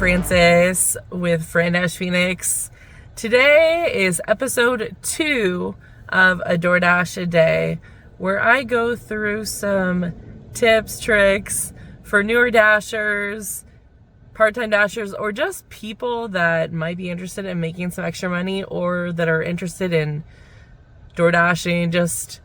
Francis with Fran-Phoenix. Today is episode 2 of A DoorDash a Day, where I go through some tips, tricks for newer dashers, part-time dashers, or just people that might be interested in making some extra money or that are interested in DoorDashing just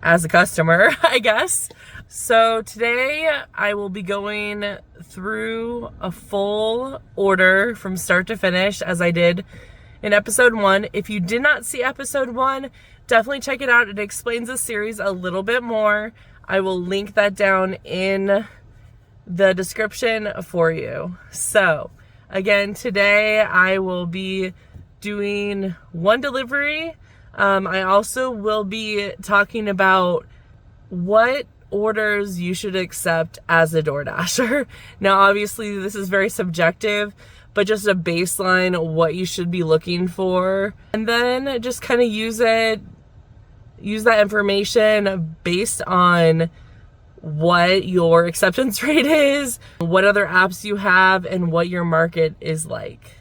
as a customer, I guess. So today I will be going through a full order from start to finish as I did in episode 1. If you did not see episode 1, definitely check it out. It explains the series a little bit more. I will link that down in the description for you. So again, today I will be doing one delivery. I also will be talking about what orders you should accept as a DoorDasher. Now, obviously, this is very subjective, but just a baseline what you should be looking for. And then just kind of use that information based on what your acceptance rate is, what other apps you have, and what your market is like.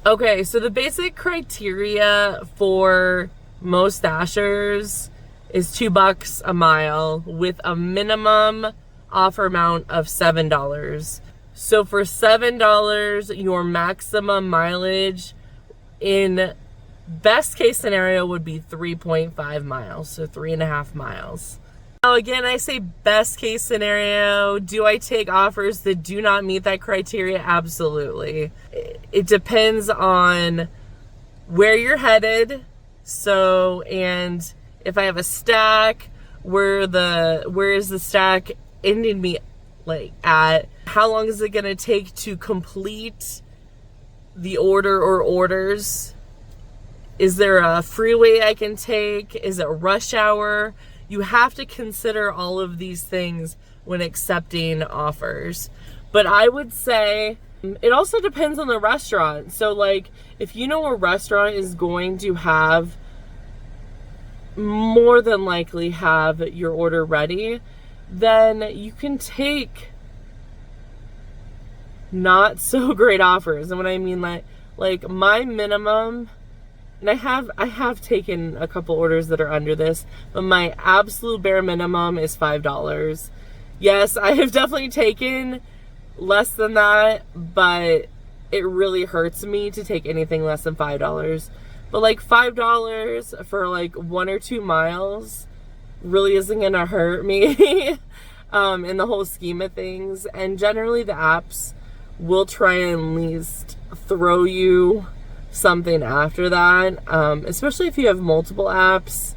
Okay, so the basic criteria for most dashers is $2 a mile with a minimum offer amount of $7. So for $7, your maximum mileage in best case scenario would be 3.5 miles, so 3.5 miles. Now again, I say best case scenario. Do I take offers that do not meet that criteria? Absolutely. It depends on where you're headed. So, and if I have a stack, where is the stack ending me like at? How long is it gonna take to complete the order or orders? Is there a freeway I can take? Is it rush hour? You have to consider all of these things when accepting offers. But I would say it also depends on the restaurant. So like, if you know a restaurant is going to have more than likely have your order ready, then you can take not so great offers. And what I mean, like my minimum, and I have taken a couple orders that are under this, but my absolute bare minimum is $5. Yes, I have definitely taken less than that, but it really hurts me to take anything less than $5. But like $5 for like 1 or 2 miles really isn't gonna hurt me in the whole scheme of things. And generally the apps will try and at least throw you something after that, especially if you have multiple apps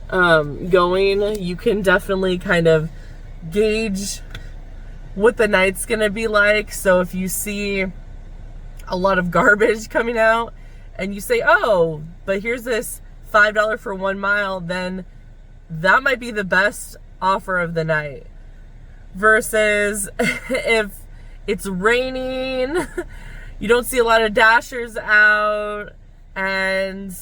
going. You can definitely kind of gauge what the night's gonna be like. So if you see a lot of garbage coming out and you say, oh, but here's this $5 for 1 mile, then that might be the best offer of the night. Versus if it's raining, you don't see a lot of dashers out, and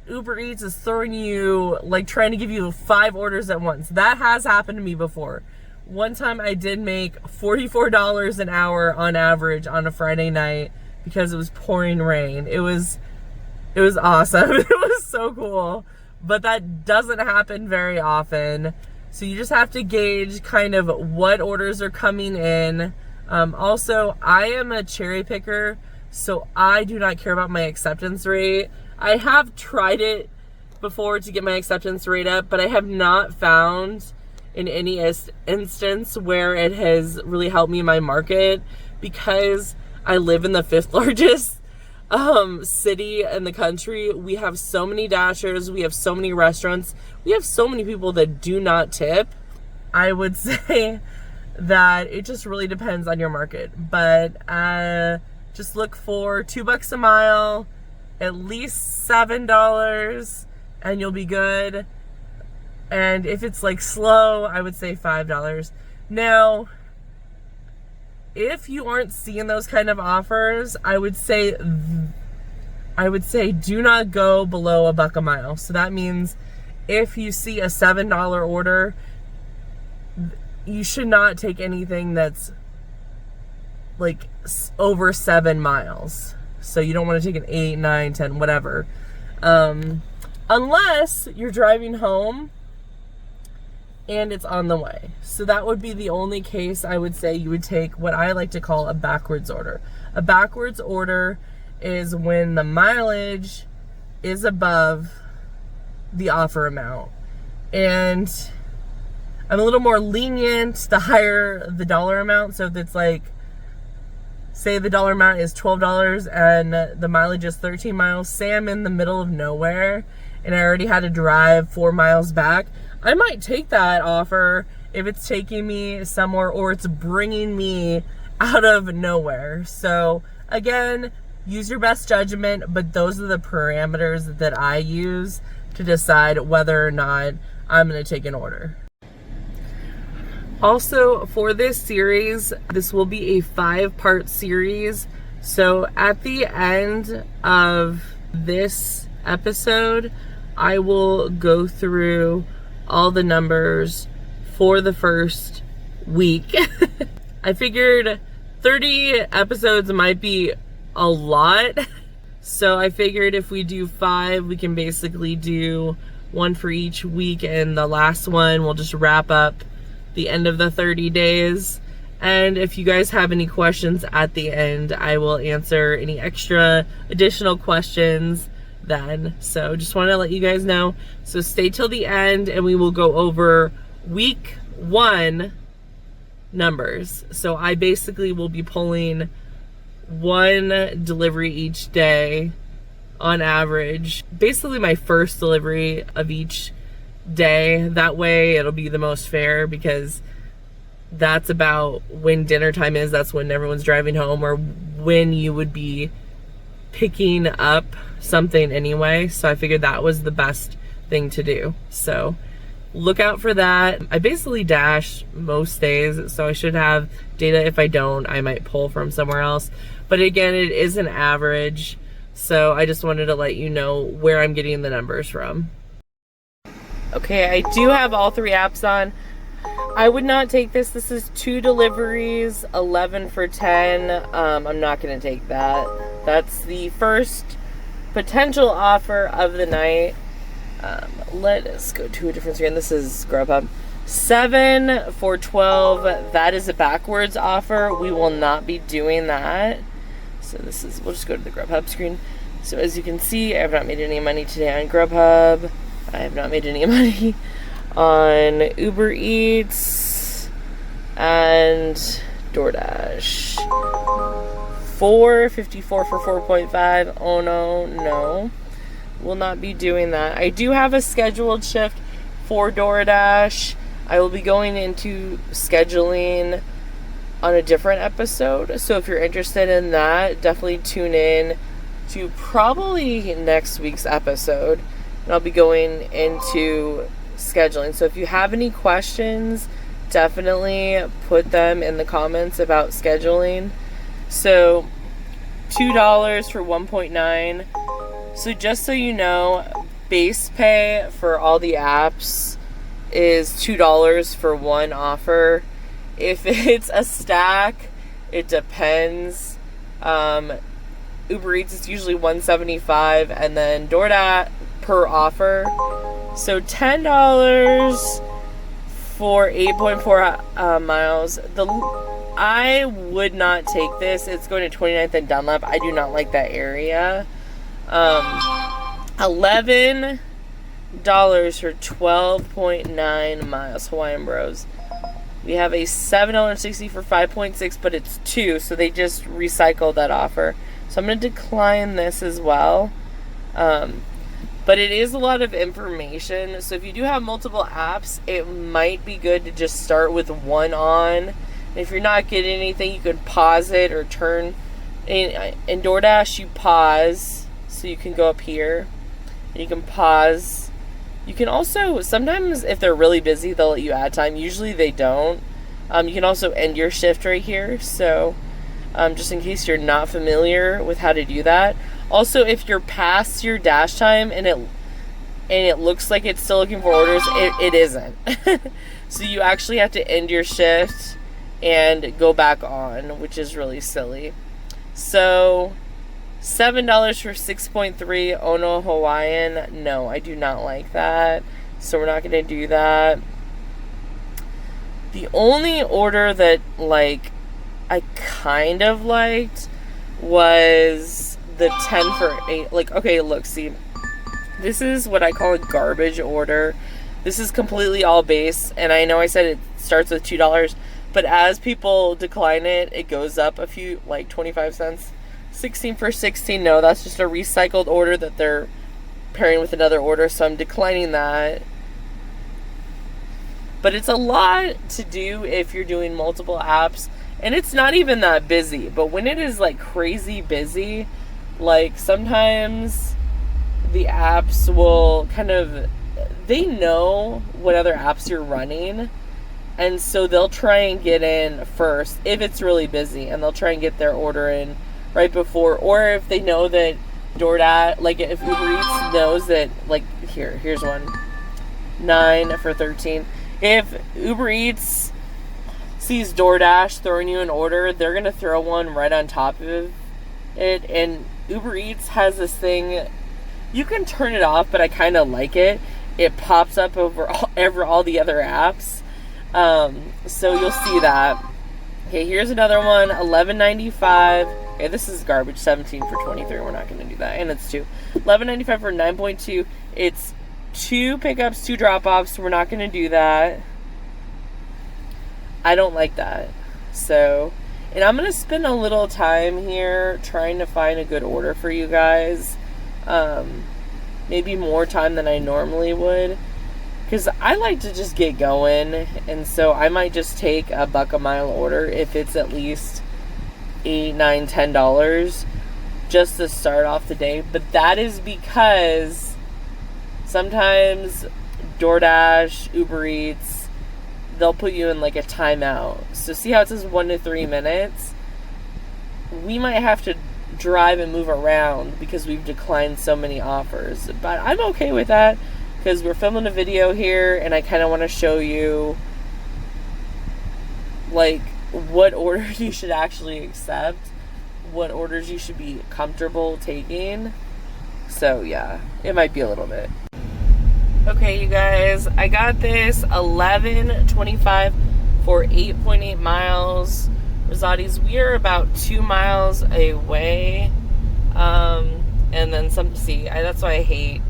Uber Eats is throwing you, like trying to give you 5 orders at once. That has happened to me before. One time I did make $44 an hour on average on a Friday night because it was pouring rain. It was awesome. It was so cool. But that doesn't happen very often. So you just have to gauge kind of what orders are coming in. Also, I am a cherry picker, so I do not care about my acceptance rate. I have tried it before to get my acceptance rate up, but I have not found in any instance where it has really helped me in my market, because I live in the 5th largest city in the country. We have so many dashers, we have so many restaurants, we have so many people that do not tip. I would say that it just really depends on your market, but just look for $2 a mile, at least $7, and you'll be good. And if it's like slow, I would say $5. Now, if you aren't seeing those kind of offers, I would say do not go below $1 a mile. So that means if you see a $7 order, you should not take anything that's like over 7 miles. So you don't want to take an 8, 9, 10, whatever. Unless you're driving home and it's on the way. So that would be the only case I would say you would take what I like to call a backwards order. A backwards order is when the mileage is above the offer amount. And I'm a little more lenient the higher the dollar amount. So if it's like, say the dollar amount is $12 and the mileage is 13 miles, say I'm in the middle of nowhere and I already had to drive 4 miles back, I might take that offer if it's taking me somewhere or it's bringing me out of nowhere. So again, use your best judgment, but those are the parameters that I use to decide whether or not I'm going to take an order. Also, for this series, this will be a 5-part series. So at the end of this episode, I will go through all the numbers for the first week. I figured 30 episodes might be a lot. So I figured if we do 5, we can basically do 1 for each week, and the last one we'll just wrap up the end of the 30 days. And if you guys have any questions at the end, I will answer any extra additional questions then. So just want to let you guys know. So stay till the end and we will go over week 1 numbers. So I basically will be pulling 1 delivery each day on average. Basically my first delivery of each day. That way it'll be the most fair, because that's about when dinner time is. That's when everyone's driving home, or when you would be picking up something anyway. So I figured that was the best thing to do. So look out for that. I basically dash most days, so I should have data. If I don't, I might pull from somewhere else. But again, it is an average. So I just wanted to let you know where I'm getting the numbers from. Okay, I do have all 3 apps on. I would not take this. This is 2 deliveries, 11 for 10. I'm not going to take that. That's the first potential offer of the night. Let us go to a different screen. This is Grubhub. 7 for 12. That is a backwards offer. We will not be doing that. So this is, we'll just go to the Grubhub screen. So as you can see, I have not made any money today on Grubhub. I have not made any money on Uber Eats and DoorDash. $4.54 for 4.5. Oh no. Will not be doing that. I do have a scheduled shift for DoorDash. I will be going into scheduling on a different episode. So if you're interested in that, definitely tune in to probably next week's episode. And I'll be going into scheduling. So if you have any questions, definitely put them in the comments about scheduling. So $2 for 1.9. So just so you know, base pay for all the apps is $2 for 1 offer. If it's a stack, it depends. Uber Eats is usually $1.75, and then DoorDash per offer. So $10 for 8.4 miles. I would not take this. It's going to 29th and Dunlap. I do not like that area. $11 for 12.9 miles. Hawaiian Bros. We have a $7.60 for 5.6, but it's 2, so they just recycled that offer. So I'm going to decline this as well. But it is a lot of information. So if you do have multiple apps, it might be good to just start with 1 on. And if you're not getting anything, you could pause it or turn. In DoorDash, you pause. So you can go up here and you can pause. You can also, sometimes if they're really busy, they'll let you add time. Usually they don't. You can also end your shift right here. So just in case you're not familiar with how to do that. Also, if you're past your dash time and it looks like it's still looking for orders, it isn't. So you actually have to end your shift and go back on, which is really silly. So $7 for 6.3 Ono Hawaiian. No, I do not like that. So we're not going to do that. The only order that, like, I kind of liked was the 10 for 8. Like, okay, look, see. This is what I call a garbage order. This is completely all base. And I know I said it starts with $2. But as people decline it, it goes up a few, like 25 cents. 16 for 16. No, that's just a recycled order that they're pairing with another order. So I'm declining that. But it's a lot to do if you're doing multiple apps. And it's not even that busy. But when it is like crazy busy, like sometimes the apps will kind of, they know what other apps you're running. And so they'll try and get in first if it's really busy. And they'll try and get their order in right before. Or if they know that DoorDash, like if Uber Eats knows that, like here's one. 9 for 13. If Uber Eats sees DoorDash throwing you an order, they're going to throw one right on top of it. And Uber Eats has this thing, you can turn it off, but I kind of like it. It pops up over all the other apps. So you'll see that. Okay, here's another one, $11.95. Okay, this is garbage, 17 for 23. We're not going to do that. And it's 2. $11.95 for 9.2. It's 2 pickups, 2 drop-offs. We're not going to do that. I don't like that. So, and I'm going to spend a little time here trying to find a good order for you guys. Maybe more time than I normally would. Because I like to just get going. And so I might just take a $1 a mile order if it's at least $8, $9, $10 just to start off the day. But that is because sometimes DoorDash, Uber Eats, they'll put you in like a timeout. So see how it says 1 to 3 minutes? We might have to drive and move around because we've declined so many offers. But I'm okay with that because we're filming a video here and I kind of want to show you like what orders you should actually accept, what orders you should be comfortable taking. So yeah, it might be a little bit. Okay, you guys, I got this $11.25 for 8.8 miles. Rosati's, we are about 2 miles away. And then some, see, that's why I hate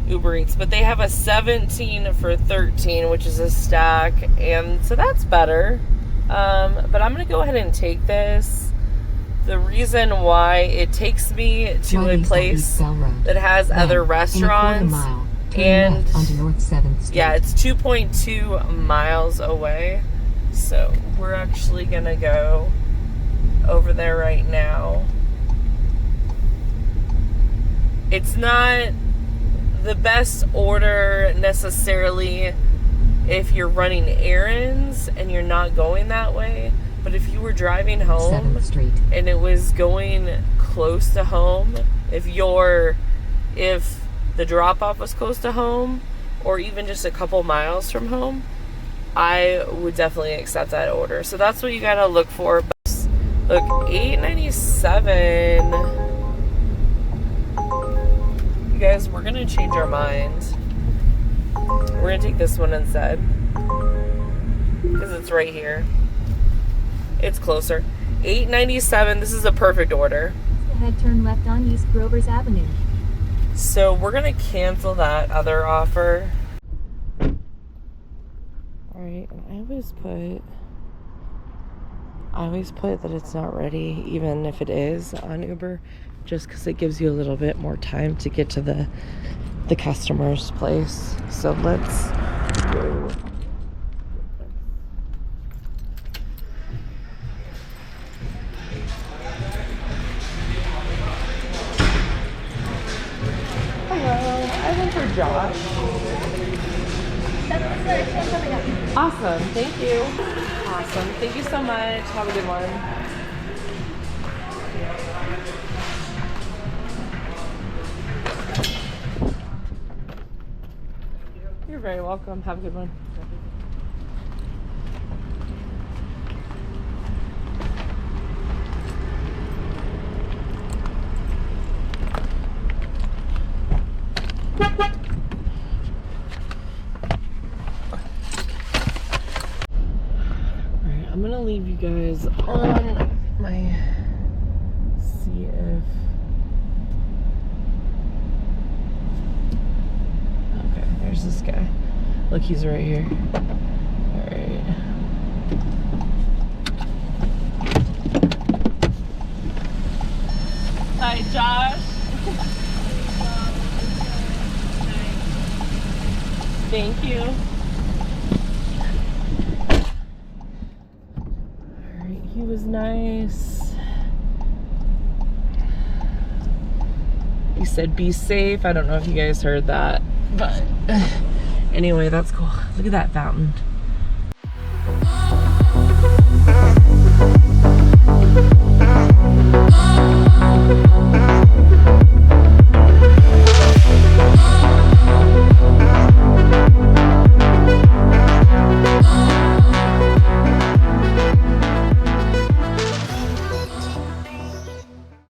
Uber Eats. But they have a 17 for 13, which is a stack. And so that's better. But I'm going to go ahead and take this. The reason why it takes me to a place that has other restaurants. And yeah, it's 2.2 miles away. So we're actually gonna go over there right now. It's not the best order necessarily if you're running errands and you're not going that way. But if you were driving home and it was going close to home, if the drop-off was close to home, or even just a couple miles from home, I would definitely accept that order. So that's what you gotta look for. Look, $8.97. You guys, we're gonna change our mind. We're gonna take this one instead because it's right here. It's closer. $8.97. This is a perfect order. Head turn left on East Grovers Avenue. So we're gonna cancel that other offer. Alright, I always put that it's not ready, even if it is on Uber, just because it gives you a little bit more time to get to the customer's place. So let's go. Josh. Awesome. Thank you. Awesome. Thank you so much. Have a good one. You're very welcome. Have a good one. leave you guys on my, see if, okay, there's this guy. Look, he's right here. All right. Hi, Josh. Thank you. Alright, he was nice. He said be safe. I don't know if you guys heard that, but anyway, that's cool. Look at that fountain.